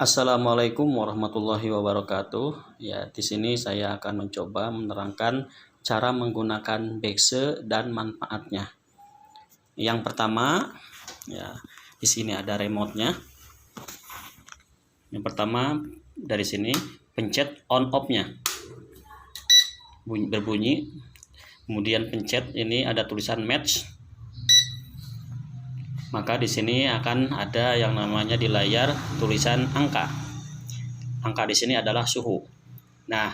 Assalamualaikum warahmatullahi wabarakatuh. Ya, di sini saya akan mencoba menerangkan cara menggunakan Bexe dan manfaatnya. Yang pertama, ya, di sini ada remote-nya. Yang pertama dari sini pencet on off-nya. Berbunyi. Kemudian pencet ini ada tulisan match. Maka di sini akan ada yang namanya di layar tulisan angka. Angka di sini adalah suhu. Nah,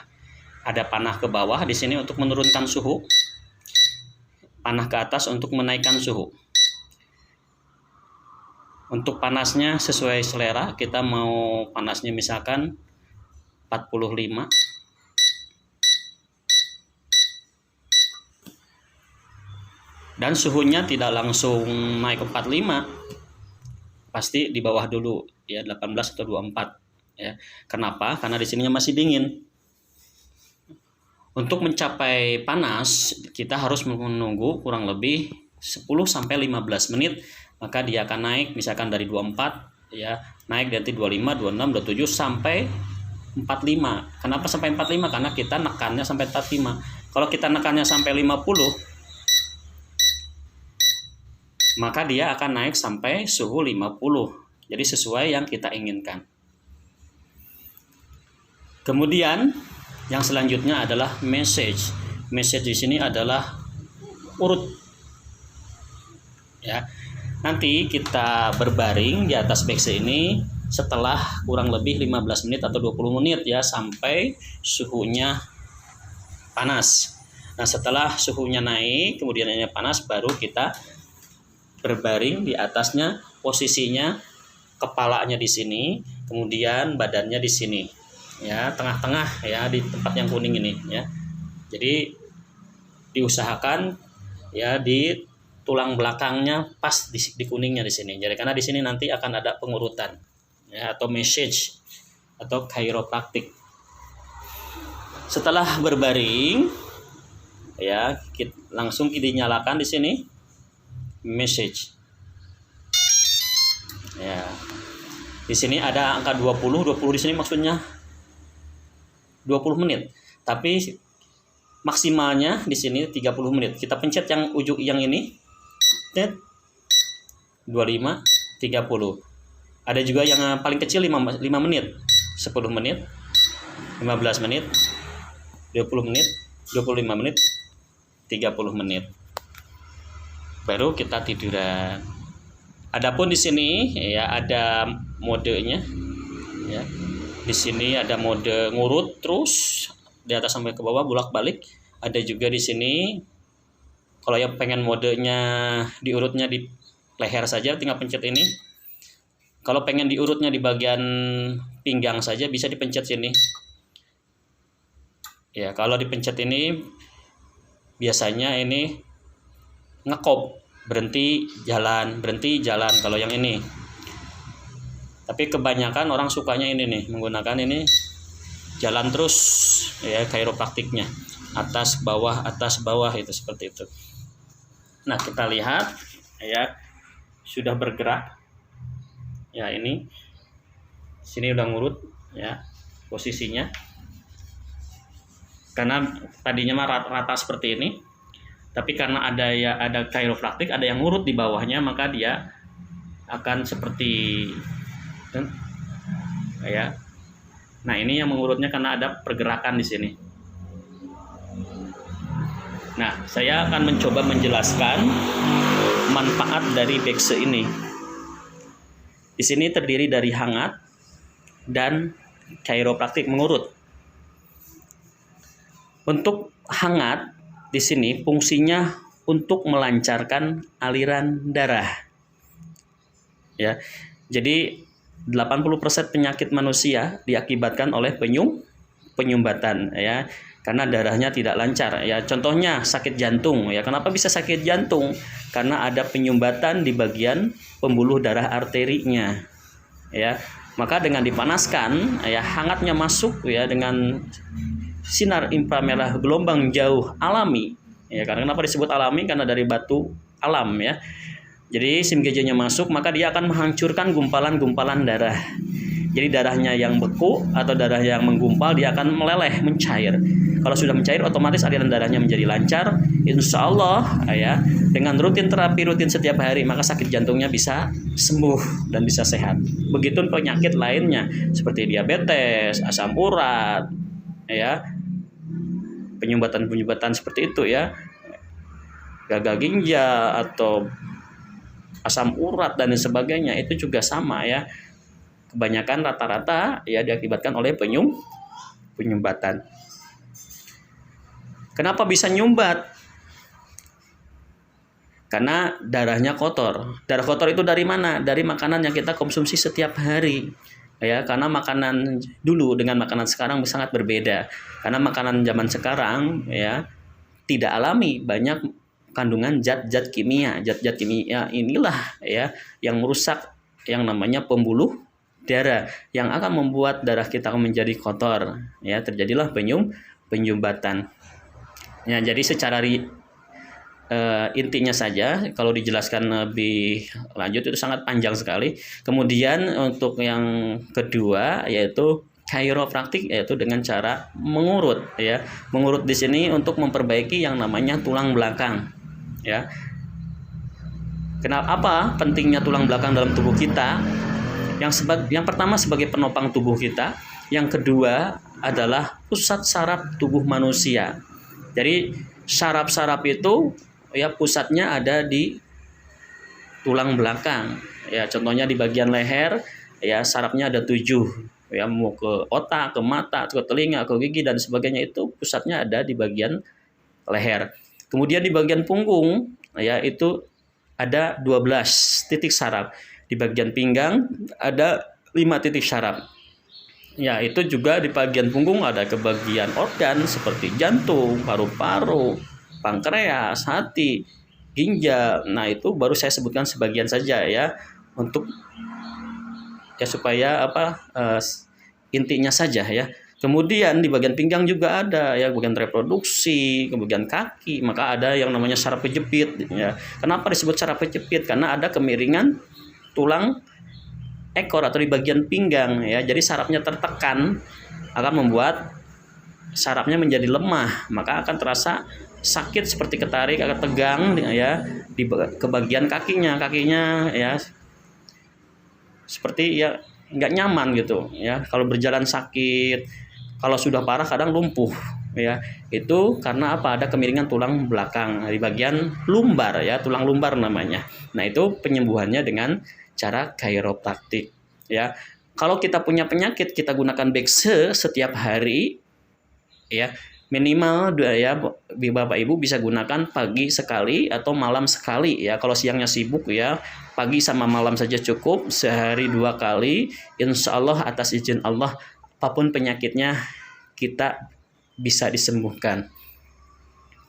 ada panah ke bawah di sini untuk menurunkan suhu, panah ke atas untuk menaikkan suhu. Untuk panasnya sesuai selera, kita mau panasnya misalkan 45. Dan suhunya tidak langsung naik ke 45. Pasti di bawah dulu ya, 18 atau 24 ya. Kenapa? Karena di sininya masih dingin. Untuk mencapai panas, kita harus menunggu kurang lebih 10 sampai 15 menit, maka dia akan naik misalkan dari 24 ya, naik nanti 25, 26, 27 sampai 45. Kenapa sampai 45? Karena kita nekannya sampai 45. Kalau kita nekannya sampai 50, maka dia akan naik sampai suhu 50. Jadi sesuai yang kita inginkan. Kemudian yang selanjutnya adalah message. Message di sini adalah urut. Ya. Nanti kita berbaring di atas Bexe ini setelah kurang lebih 15 menit atau 20 menit ya, sampai suhunya panas. Nah, setelah suhunya naik, kemudian ini panas, baru kita berbaring di atasnya. Posisinya kepalanya di sini, kemudian badannya di sini. Ya, tengah-tengah ya, di tempat yang kuning ini ya. Jadi diusahakan ya di tulang belakangnya pas di kuningnya di sini. Jadi karena di sini nanti akan ada pengurutan ya, atau message atau chiropractic. Setelah berbaring ya, langsung dinyalakan di sini message. Ya. Di sini ada angka 20 di sini maksudnya 20 menit. Tapi maksimalnya di sini 30 menit. Kita pencet yang ujung yang ini. 25, 30. Ada juga yang paling kecil 5 menit. 10 menit, 15 menit, 20 menit, 25 menit, 30 menit. Baru kita tiduran. Adapun di sini ya ada modenya ya. Di sini ada mode ngurut terus di atas sampai ke bawah bolak-balik. Ada juga di sini kalau yang pengen modenya diurutnya di leher saja tinggal pencet ini. Kalau pengen diurutnya di bagian pinggang saja bisa dipencet sini. Ya, kalau dipencet ini biasanya ini ngekop, berhenti jalan kalau yang ini. Tapi kebanyakan orang sukanya ini nih, menggunakan ini jalan terus ya, chiropraktiknya atas bawah itu seperti itu. Nah, kita lihat ya, sudah bergerak ya, ini sini udah ngurut ya posisinya, karena tadinya mah rata seperti ini. Tapi karena ada chiropractic, ada yang ngurut di bawahnya, maka dia akan seperti ya. Nah, ini yang mengurutnya karena ada pergerakan di sini. Nah, saya akan mencoba menjelaskan manfaat dari Bexe ini. Di sini terdiri dari hangat dan chiropractic mengurut. Untuk hangat di sini fungsinya untuk melancarkan aliran darah. Ya. Jadi 80% penyakit manusia diakibatkan oleh penyumbatan ya, karena darahnya tidak lancar ya. Contohnya sakit jantung ya. Kenapa bisa sakit jantung? Karena ada penyumbatan di bagian pembuluh darah arterinya. Ya. Maka dengan dipanaskan ya, hangatnya masuk ya dengan sinar inframerah gelombang jauh alami ya. Karena kenapa disebut alami? Karena dari batu alam ya. Jadi SIM GJ-nya masuk, maka dia akan menghancurkan gumpalan-gumpalan darah. Jadi darahnya yang beku atau darah yang menggumpal dia akan meleleh, mencair. Kalau sudah mencair otomatis aliran darahnya menjadi lancar. Insya Allah ya, dengan rutin setiap hari maka sakit jantungnya bisa sembuh dan bisa sehat. Begitu penyakit lainnya seperti diabetes, asam urat, ya, penyumbatan seperti itu ya, gagal ginjal atau asam urat dan sebagainya, itu juga sama ya. Kebanyakan rata-rata ya diakibatkan oleh penyumbatan. Kenapa bisa nyumbat? Karena darahnya kotor. Darah kotor itu dari mana? Dari makanan yang kita konsumsi setiap hari. Ya, karena makanan dulu dengan makanan sekarang sangat berbeda. Karena makanan zaman sekarang ya tidak alami, banyak kandungan zat-zat kimia. Zat-zat kimia inilah ya yang merusak yang namanya pembuluh darah, yang akan membuat darah kita menjadi kotor. Ya, terjadilah penyumbatan. Ya, jadi secara intinya saja, kalau dijelaskan lebih lanjut itu sangat panjang sekali. Kemudian untuk yang kedua yaitu chiropraktik, yaitu dengan cara mengurut ya. Mengurut di sini untuk memperbaiki yang namanya tulang belakang ya. Kenapa pentingnya tulang belakang dalam tubuh kita? Yang pertama sebagai penopang tubuh kita, yang kedua adalah pusat saraf tubuh manusia. Jadi saraf-saraf itu ya pusatnya ada di tulang belakang. Ya, contohnya di bagian leher ya sarafnya ada 7. Ya, mau ke otak, ke mata, ke telinga, ke gigi dan sebagainya, itu pusatnya ada di bagian leher. Kemudian di bagian punggung ya itu ada 12 titik saraf. Di bagian pinggang ada 5 titik saraf. Ya, itu juga di bagian punggung ada ke bagian organ seperti jantung, paru-paru, pankreas, hati, ginjal. Nah, itu baru saya sebutkan sebagian saja ya, untuk ya supaya intinya saja ya. Kemudian di bagian pinggang juga ada ya bagian reproduksi, kemudian kaki, maka ada yang namanya saraf kejepit ya. Kenapa disebut saraf kejepit? Karena ada kemiringan tulang ekor atau di bagian pinggang ya. Jadi sarafnya tertekan akan membuat sarafnya menjadi lemah, maka akan terasa sakit seperti ketarik, akan tegang ya ke bagian kakinya ya seperti ya nggak nyaman gitu ya. Kalau berjalan sakit, kalau sudah parah kadang lumpuh ya. Itu karena apa? Ada kemiringan tulang belakang di bagian lumbar ya, tulang lumbar namanya. Nah, itu penyembuhannya dengan cara chiropraktik ya. Kalau kita punya penyakit, kita gunakan Bekse setiap hari ya, minimal ya Bapak Ibu bisa gunakan pagi sekali atau malam sekali ya. Kalau siangnya sibuk ya, pagi sama malam saja cukup, sehari 2 kali. Insya Allah atas izin Allah apapun penyakitnya kita bisa disembuhkan.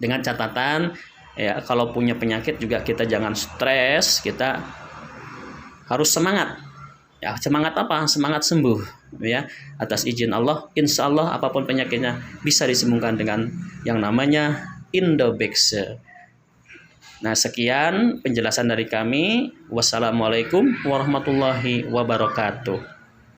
Dengan catatan ya, kalau punya penyakit juga kita jangan stres, kita harus semangat. Ya, semangat apa? Semangat sembuh ya. Atas izin Allah, insya Allah apapun penyakitnya bisa disembuhkan dengan yang namanya Indobekse. Nah, sekian penjelasan dari kami. Wassalamualaikum warahmatullahi wabarakatuh.